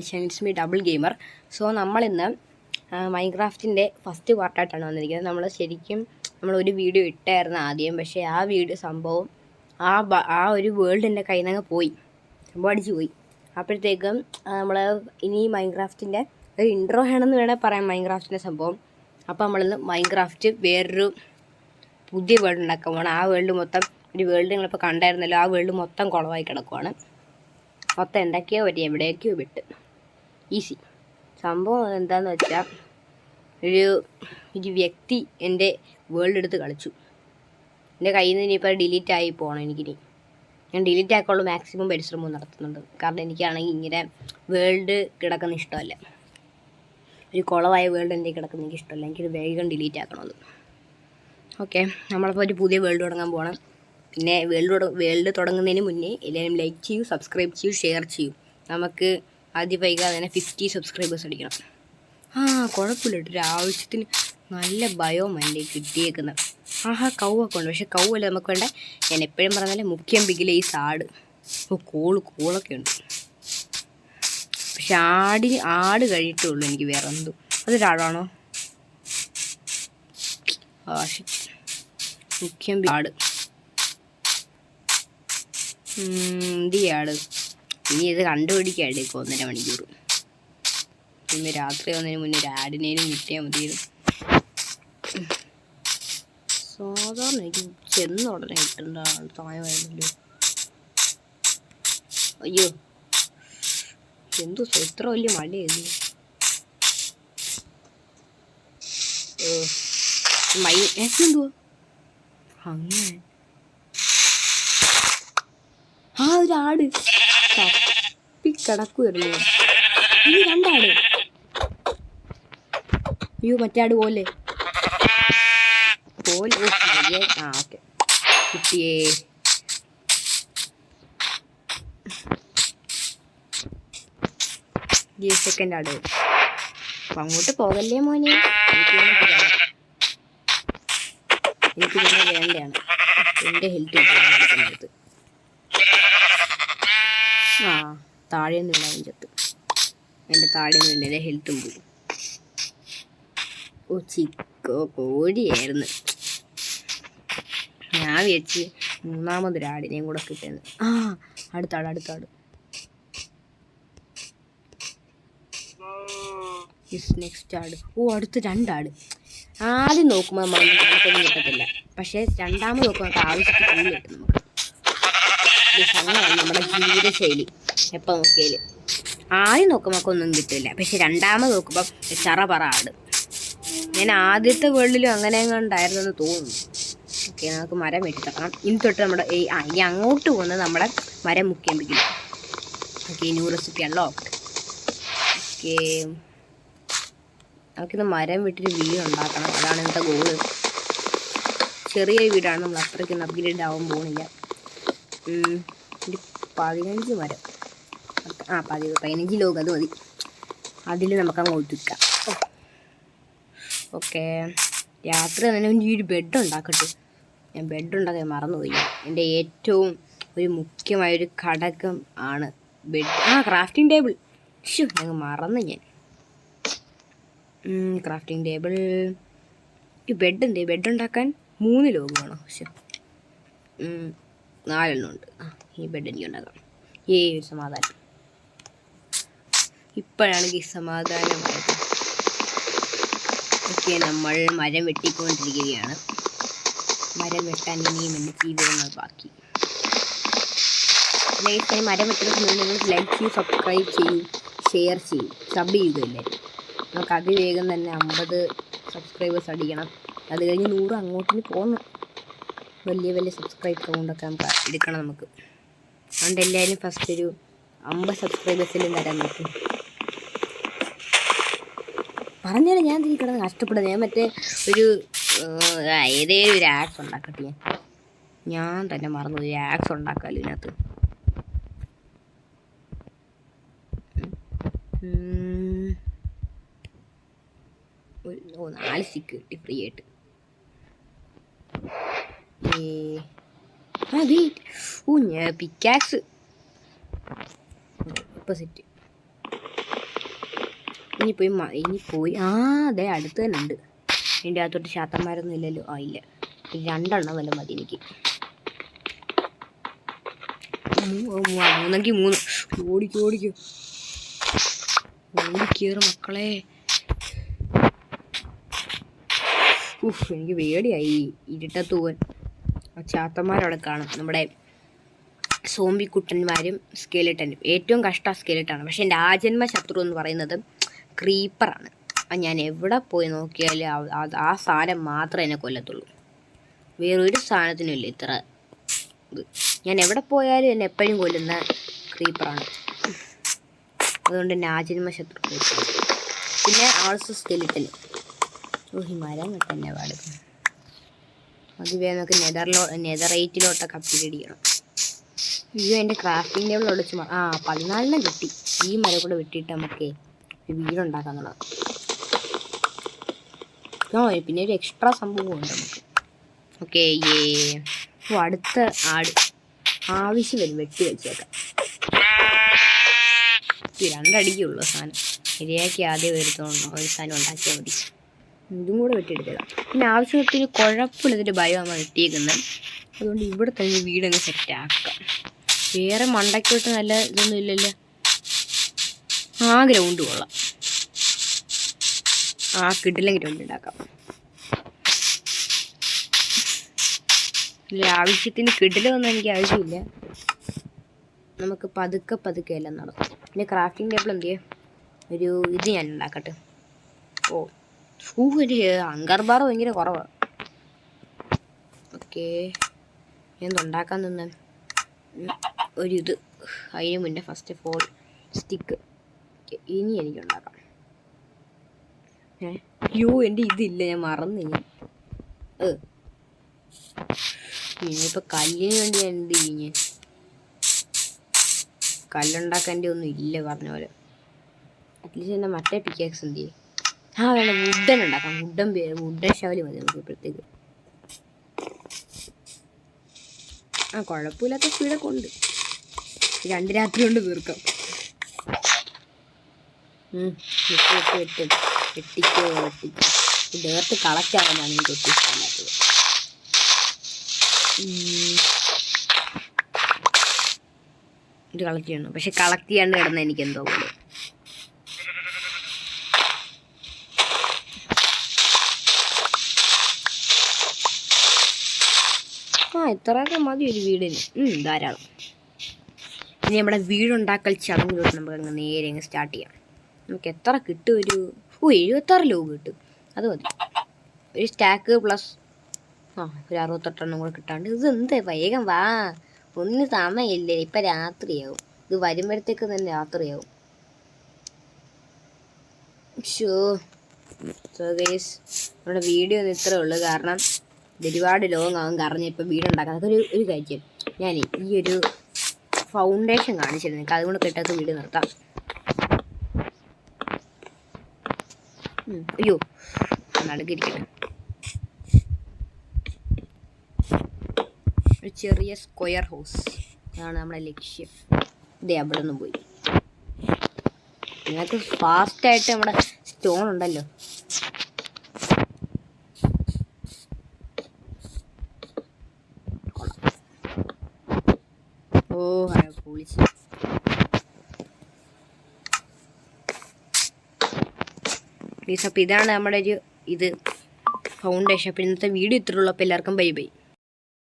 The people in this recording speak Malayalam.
It's me double gamer. So നമ്മളിന്ന് മൈൻക്രാഫ്റ്റിൻ്റെ ഫസ്റ്റ് പാർട്ടായിട്ടാണ് വന്നിരിക്കുന്നത്. നമ്മളൊരു വീഡിയോ ഇട്ടായിരുന്നു ആദ്യം. പക്ഷേ ആ വീഡിയോ സംഭവം ആ ഒരു വേൾഡ് എൻ്റെ കയ്യിൽ നിന്ന് പോയി, സംഭവം അടിച്ചു പോയി. അപ്പോഴത്തേക്കും നമ്മൾ ഇനി മൈൻക്രാഫ്റ്റിൻ്റെ ഒരു ഇൻട്രോ ആണെന്ന് വേണേൽ പറയാം മൈൻക്രാഫ്റ്റിൻ്റെ സംഭവം. അപ്പോൾ നമ്മളിന്ന് മൈൻക്രാഫ്റ്റ് വേറൊരു പുതിയ വേൾഡ് ഉണ്ടാക്കാൻ പോകണം. ആ വേൾഡ് മൊത്തം ഒരു വേൾഡ് നിങ്ങളിപ്പോൾ കണ്ടായിരുന്നല്ലോ, ആ വേൾഡ് മൊത്തം കുളമായി കിടക്കുവാണ്. മൊത്തം എന്തൊക്കെയോ പറ്റി, എവിടെയൊക്കെയോ വിട്ട്. ഈസി സംഭവം എന്താണെന്ന് വെച്ചാൽ, ഒരു വ്യക്തി എൻ്റെ വേൾഡ് എടുത്ത് കളിച്ചു. എൻ്റെ കയ്യിൽ നിന്ന് ഇനിയിപ്പോൾ ഡിലീറ്റ് ആയി പോകണം. എനിക്കിനി ഞാൻ ഡിലീറ്റ് ആക്കാനുള്ള മാക്സിമം പരിശ്രമവും നടത്തുന്നുണ്ട്. കാരണം എനിക്കാണെങ്കിൽ ഇങ്ങനെ വേൾഡ് കിടക്കുന്ന ഇഷ്ടമല്ല. ഒരു കുളമായ വേൾഡ് എൻ്റെ കിടക്കുന്ന എനിക്ക് ഇഷ്ടമല്ല. എനിക്കൊരു വേഗം ഡിലീറ്റ് ആക്കണമെന്ന്. ഓക്കെ, നമ്മളിപ്പോൾ ഒരു പുതിയ വേൾഡ് തുടങ്ങാൻ പോകണം. പിന്നെ വേൾഡ് തുടങ്ങുന്നതിന് മുന്നേ എല്ലാവരും ലൈക്ക് ചെയ്യൂ, സബ്സ്ക്രൈബ് ചെയ്യൂ, ഷെയർ ചെയ്യൂ. നമുക്ക് ആദ്യം വൈകാതെ തന്നെ 50 സബ്സ്ക്രൈബേഴ്സ് അടിക്കണം. കുഴപ്പമില്ല കേട്ടോ, ഒരു ആവശ്യത്തിന് നല്ല ബയോം എൻ്റെ കിട്ടിയേക്കുന്നത്. കൗവൊക്കെ ഉണ്ട്. പക്ഷെ കൗവല്ല നമുക്ക് വേണ്ട. ഞാൻ എപ്പോഴും പറഞ്ഞാൽ മുഖ്യം ബിഗിലെ ഈ സാട് കോളൊക്കെ ഉണ്ട്. പക്ഷെ ആട് കഴിഞ്ഞിട്ടേ ഉള്ളൂ എനിക്ക് വേറെ എന്തോ. അതൊരാടാണോ? മുഖ്യം ആട് എന്തിയാട്. ഇനി ഇത് കണ്ടുപിടിക്കാണ്ട് ഇപ്പോൾ 1.5 മണിക്കൂർ. ഇന്ന് രാത്രി വന്നതിന് മുന്നേ ഒരു ആടിനേലും കിട്ടിയാൽ മതിയായിരുന്നു. സാധാരണ എനിക്ക് ചെന്ന ഉടനെ കിട്ടേണ്ട സമയമായിരുന്നല്ലോ. അയ്യോ, എന്തോ ഇത്ര വലിയ മഴയായിരുന്നു. എന്തുവാ അങ്ങനെ? ഒരാട് തപ്പിക്കിടക്കുമായിരുന്നു. ഈ 2 ആട്. അയ്യോ, മറ്റേ ആട് പോലെ. ഓക്കെ, കിട്ടിയേ. സെക്കൻഡ് ആട്. അപ്പം അങ്ങോട്ട് പോകല്ലേ മോനെ, എനിക്ക് പിന്നെ വേണ്ടയാണ്. എൻ്റെ ഹെൽത്ത് കിട്ടുന്നത്. താഴെ നിന്നുള്ള ചത്ത്. എൻ്റെ താഴെ നിന്ന് എൻ്റെ ഹെൽത്തും പോകും. കോഴിയായിരുന്നു. ഞാൻ വിചാരിച്ച് 3ാമതൊരാടിനെയും കൂടെ കിട്ടുന്നത്. അടുത്താട്. നെക്സ്റ്റ് ആട്. അടുത്ത് 2 ആട്. ആദ്യം നോക്കുമ്പോൾ നമുക്കൊന്നും കിട്ടത്തില്ല. പക്ഷേ രണ്ടാമത് നോക്കുമ്പോൾ നമുക്ക് ആവശ്യത്തിൽ കൂടുതൽ കിട്ടും. നമുക്ക് അങ്ങനെയാണ് നമ്മുടെ ജീവിതശൈലി. എപ്പോൾ നോക്കിയാലും ആദ്യം നോക്കുമ്പോൾ നമുക്കൊന്നും കിട്ടില്ല. പക്ഷെ രണ്ടാമത് നോക്കുമ്പോൾ ചറപറ ആട്. ഞാൻ ആദ്യത്തെ വേൾഡിലും അങ്ങനെ ഉണ്ടായിരുന്നെന്ന് തോന്നുന്നു. ഓക്കെ, നമുക്ക് മരം വെട്ടിത്തക്കണം. ഇനി തൊട്ട് നമ്മുടെ ഇനി അങ്ങോട്ട് പോകുന്നത് നമ്മുടെ മരം മുക്കിയെങ്കിലും. ഓക്കെ, ന്യൂ റെസിപ്പി ആണല്ലോ. ഓക്കെ, നമുക്കിന്ന് മരം വിട്ടിട്ട് വീട് ഉണ്ടാക്കണം. അതാണ് ഇന്നത്തെ ഗോള്. ചെറിയ വീടാണ്, നമ്മൾ അത്രയ്ക്കൊന്നും അപ്ഗ്രേഡ് ആവാൻ പോകുന്നില്ല. ഒരു 15 മരം. 15 ലോക അത് മതി. അതിൽ നമുക്ക് അങ്ങോട്ട് നിൽക്കാം. ഓക്കെ, രാത്രി തന്നെ ഈ ഒരു ബെഡ് ഉണ്ടാക്കട്ടെ. ഞാൻ ബെഡ് ഉണ്ടാക്കാൻ മറന്നുപോയി. എൻ്റെ ഏറ്റവും ഒരു മുഖ്യമായൊരു ഘടകം ആണ് ബെഡ്. Crafting table. ഞങ്ങൾ മറന്നു ഞാൻ. Crafting table. ഈ ബെഡ് എന്തേ? ബെഡ് ഉണ്ടാക്കാൻ 3 ലോക വേണോ? 4 എണ്ണം ഉണ്ട്. ഈ ബെഡ് എനിക്ക് ഉണ്ടാക്കാം. സമാധാനം. ഇപ്പോഴാണെങ്കിൽ സമാധാനമായത്. ഓക്കെ, നമ്മൾ മരം വെട്ടിക്കൊണ്ടിരിക്കുകയാണ്. മരം വെട്ടാൻ ഇനിയും എൻ്റെ ജീവിതങ്ങൾ ബാക്കി. മരം വെട്ടുന്ന നിങ്ങൾ ലൈക്ക് ചെയ്യൂ, സബ്സ്ക്രൈബ് ചെയ്യൂ, ഷെയർ ചെയ്യൂ, സബ് ചെയ്യുകയല്ലേ. നമുക്ക് അതിവേഗം തന്നെ 50 സബ്സ്ക്രൈബേഴ്സ് അടിക്കണം. അത് കഴിഞ്ഞ് 100 അങ്ങോട്ടിന് പോകണം. വലിയ സബ്സ്ക്രൈബ് കൗണ്ടൊക്കെ നമുക്ക് എടുക്കണം. നമുക്ക് അതുകൊണ്ട് എല്ലാവരും ഫസ്റ്റ് ഒരു 50 സബ്സ്ക്രൈബേഴ്സിലും തരാൻ നോക്കും. പറഞ്ഞാലും ഞാൻ ഇതിൽ കിടന്ന് കഷ്ടപ്പെടുന്നത്. ഞാൻ മറ്റേ ഏതേലും ഒരു ആക്സ് ഉണ്ടാക്കട്ടെ. ഞാൻ തന്നെ മറന്നു ഒരു ആക്സ് ഉണ്ടാക്കാമല്ലോ ഇതിനകത്ത്. 4 സ്റ്റിക്ക് കിട്ടി ഫ്രീ ആയിട്ട്. ഞാൻ പിക്കാക്സ് ഇപ്പോൾ സെറ്റ്. ഇനി പോയി അതെ അടുത്ത് തന്നെ ഉണ്ട്. ഇതിൻ്റെ അകത്തോട്ട് ശാത്തന്മാരൊന്നും ഇല്ലല്ലോ. ഇല്ല, 2 വല്ല മതി എനിക്ക്. 3 ഓടിക്കോ ഓടിക്കേറ് മക്കളെ. എനിക്ക് പേടിയായി. ഇരുട്ടത്ത് പോവാൻ. ചാത്തന്മാരവിടെ കാണും, നമ്മുടെ സോംബിക്കുട്ടന്മാരും സ്കെലിട്ടനും. ഏറ്റവും കഷ്ടം സ്കെലിട്ടാണ്. പക്ഷെ എൻ്റെ ആജന്മ ശത്രു എന്ന് പറയുന്നത് ക്രീപ്പറാണ്. ഞാൻ എവിടെ പോയി നോക്കിയാലും ആ സാധനം മാത്രമേ എന്നെ കൊല്ലത്തുള്ളൂ. വേറൊരു സാധനത്തിനും ഇല്ല ഇത്ര ഇത്. ഞാൻ എവിടെ പോയാലും എന്നെ എപ്പോഴും കൊല്ലുന്ന ക്രീപ്പറാണ്. അതുകൊണ്ട് എൻ്റെ ആജന്മ ശത്രു ക്രീപ്പർ. പിന്നെ ആൾസോ സ്കെലിട്ടൻ. ഈ മരം തന്നെ പാടും. അത് വേഗം നമുക്ക് നെതറൈറ്റിലോട്ടൊക്കെ അപ്ഗ്രേഡ് ചെയ്യണം. എൻ്റെ ക്രാഫ്റ്റിംഗ് ടേബിൾ ഒളിച്ച് 14 കിട്ടി. ഈ മരം കൂടെ വെട്ടിയിട്ട് നമുക്ക് ഒരു വീടുണ്ടാക്കാൻ തുടങ്ങാം. പിന്നെ ഒരു എക്സ്ട്രാ സംഭവമുണ്ട് നമുക്ക്. ഓക്കെ, അടുത്ത ആട് ആവശ്യം വരും, വെട്ടി വെച്ചേക്കാം. 2 അടിക്കുള്ളൂ സാധനം. ശരിയാക്കി ആദ്യം വരുത്തോളൂ. ഒരു സാധനം ഉണ്ടാക്കിയാൽ മതി. ഇതും കൂടെ വെട്ടിയെടുത്തേക്കാം. പിന്നെ ആവശ്യത്തിന് കുഴപ്പമില്ലാത്തൊരു ഭയമാണ് വെട്ടിയേക്കുന്നത്. അതുകൊണ്ട് ഇവിടെ തന്നെ വീടങ്ങ് സെറ്റാക്കാം. വേറെ മണ്ടയ്ക്കോട്ട് നല്ല ഇതൊന്നും ഇല്ലല്ലോ. ഗ്രൗണ്ട് കൊള്ളാം. കിടിലം ഗ്രൗണ്ട് ഉണ്ടാക്കാം. ഇല്ല, ആവശ്യത്തിന് കിടിലൊന്നും എനിക്ക് ആവശ്യമില്ല. നമുക്ക് പതുക്കെ എല്ലാം നടക്കും. പിന്നെ ക്രാഫ്റ്റിംഗ് ടേബിൾ എന്ത് ചെയ്യാം, ഇത് ഞാൻ ഉണ്ടാക്കട്ടെ. ഒരു അങ്കർബാർ ഭയങ്കര കുറവാണ്. ഓക്കെ, എന്തുണ്ടാക്കാൻ തന്നെ ഒരിത്. അതിന് മുന്നേ ഫസ്റ്റ് ഓഫ് ഓൾ സ്റ്റിക്ക്. ഇനി എനിക്കുണ്ടാക്കാം. എൻ്റെ ഇതില്ല, ഞാൻ മറന്നു. ഇനിയിപ്പോൾ കല്ലിന് വേണ്ടി ഞാൻ എന്ത് ചെയ്യും? കല്ലുണ്ടാക്കേണ്ട ഒന്നും ഇല്ല പറഞ്ഞ പോലെ. അറ്റ്ലീസ്റ്റ് എൻ്റെ മറ്റേ പിക്കാക്സ് എന്ത് ചെയ്യും? വേണം, വുഡൻ ഉണ്ടാക്കാം. വുഡൻ ഷവല് മതി നമുക്ക് ഇപ്പോഴത്തേക്ക്. കുഴപ്പമില്ലാത്ത സ്പീഡൊക്കെ ഉണ്ട്. 2 രാത്രി കൊണ്ട് തീർക്കാം. വെട്ടിക്കോ. ഡേർട്ട് കളക്ട് ആവാനാണ് എനിക്ക് ഒത്തിരി ഇഷ്ടമില്ലാത്തത്. ഇത് കളക്ട് ചെയ്യണം. പക്ഷെ കളക്ട് ചെയ്യാണ്ട് കിടന്ന എനിക്ക് എന്തോ പോലെ. ഇത്രയൊക്കെ മതി ഒരു വീടിന്. ധാരാളം. ഇനി നമ്മുടെ വീടുണ്ടാക്കൽ ചടങ്ങിലോട്ട് നമുക്ക് നേരെ സ്റ്റാർട്ട് ചെയ്യാം. നമുക്ക് എത്ര കിട്ടും? ഒരു 76 രൂപ കിട്ടും. അത് മതി. ഒരു സ്റ്റാക്ക് പ്ലസ് ഒരു 68 കൂടെ കിട്ടാണ്ട്. ഇത് എന്താ വേഗം വാ, ഒന്നും സമയമില്ലേ. ഇപ്പം രാത്രിയാവും. ഇത് വരുമ്പോഴത്തേക്ക് തന്നെ രാത്രിയാവും. നമ്മുടെ വീഡിയോ ഒന്നും ഇത്രേ ഉള്ളൂ. കാരണം ഒരുപാട് ലോങ് ആവും. കാരണം ഇപ്പം വീടുണ്ടാക്കാൻ ഒരു കാര്യം, ഞാൻ ഈ ഒരു ഫൗണ്ടേഷൻ കാണിച്ചിരുന്നു. നിങ്ങൾക്ക് അതുകൊണ്ട് കിട്ടാത്ത വീഡിയോ നിർത്താം. അയ്യോ, നടുക്കിരിക്കട്ടെ. ഒരു ചെറിയ സ്ക്വയർ ഹൗസ് അതാണ് നമ്മുടെ ലക്ഷ്യം. ഇതേ അവിടെ നിന്നും പോയി. നിങ്ങൾക്ക് ഫാസ്റ്റായിട്ട് നമ്മുടെ സ്റ്റോൺ ഉണ്ടല്ലോ. പൊളിച്ച്. പ്ലീസ്, അപ്പോൾ ഇതാണ് നമ്മുടെ ഒരു ഫൗണ്ടേഷൻ. അപ്പോൾ ഇന്നത്തെ വീഡിയോ ഇത്രയുള്ളൂ. അപ്പോൾ എല്ലാവർക്കും ബൈ ബൈ.